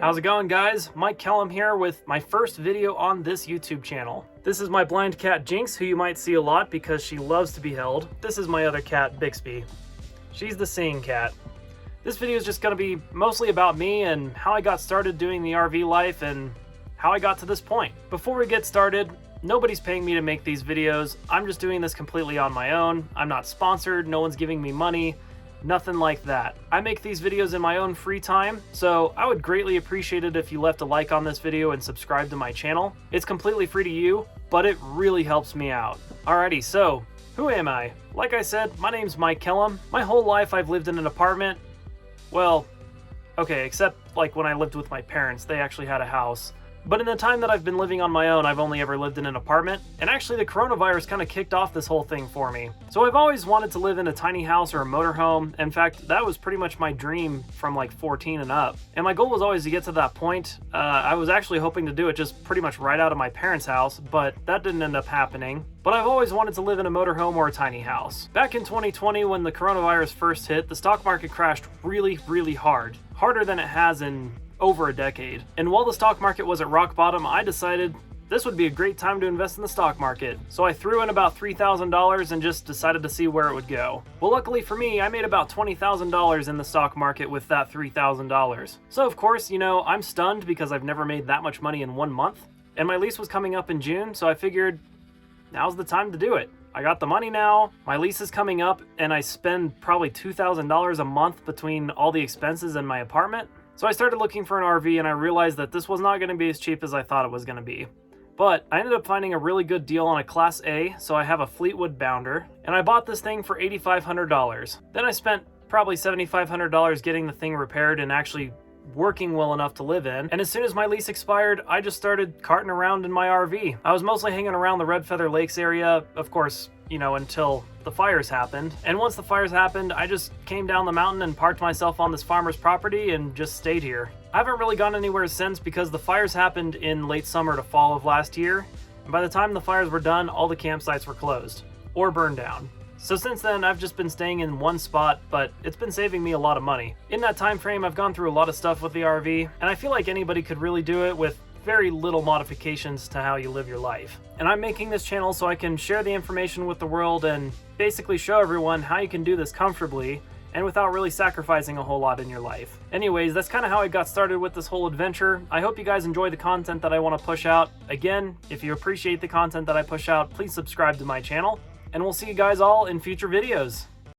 How's it going, guys? Mike Kellum here with my first video on this YouTube channel. This is my blind cat Jinx, who you might see a lot because she loves to be held. This is my other cat, Bixby. She's the seeing cat. This video is just going to be mostly about me and how I got started doing the RV life and how I got to this point. Before we get started, nobody's paying me to make these videos. I'm just doing this completely on my own. I'm not sponsored, no one's giving me money. Nothing like that. I make these videos in my own free time, so I would greatly appreciate it if you left a like on this video and subscribe to my channel. It's completely free to you, but it really helps me out. Alrighty, so who am I? Like I said, my name's Mike Kellum. My whole life I've lived in an apartment. Well, okay, except like when I lived with my parents, they actually had a house. But in the time that I've been living on my own, I've only ever lived in an apartment, and actually the coronavirus kind of kicked off this whole thing for me. So I've always wanted to live in a tiny house or a motorhome. In fact, that was pretty much my dream from like 14 and up. And my goal was always to get to that point. I was actually hoping to do it just pretty much right out of my parents' house, but that didn't end up happening. But I've always wanted to live in a motorhome or a tiny house. Back in 2020, when the coronavirus first hit, the stock market crashed really, really hard. Harder than it has in over a decade. And while the stock market was at rock bottom, I decided this would be a great time to invest in the stock market. So I threw in about $3,000 and just decided to see where it would go. Well, luckily for me, I made about $20,000 in the stock market with that $3,000. So of course, you know, I'm stunned because I've never made that much money in 1 month. And my lease was coming up in June, so I figured now's the time to do it. I got the money now, my lease is coming up, and I spend probably $2,000 a month between all the expenses in my apartment. So I started looking for an RV and I realized that this was not going to be as cheap as I thought it was going to be. But I ended up finding a really good deal on a Class A, so I have a Fleetwood Bounder, and I bought this thing for $8,500. Then I spent probably $7,500 getting the thing repaired and actually working well enough to live in. And as soon as my lease expired, I just started carting around in my RV. I was mostly hanging around the Red Feather Lakes area, of course, you know, until the fires happened. And once the fires happened, I just came down the mountain and parked myself on this farmer's property and just stayed here. I haven't really gone anywhere since because the fires happened in late summer to fall of last year. And by the time the fires were done, all the campsites were closed or burned down. So since then, I've just been staying in one spot, but it's been saving me a lot of money. In that time frame, I've gone through a lot of stuff with the RV, and I feel like anybody could really do it with very little modifications to how you live your life. And I'm making this channel so I can share the information with the world and basically show everyone how you can do this comfortably and without really sacrificing a whole lot in your life. Anyways, that's kind of how I got started with this whole adventure. I hope you guys enjoy the content that I want to push out. Again, if you appreciate the content that I push out, please subscribe to my channel. And we'll see you guys all in future videos.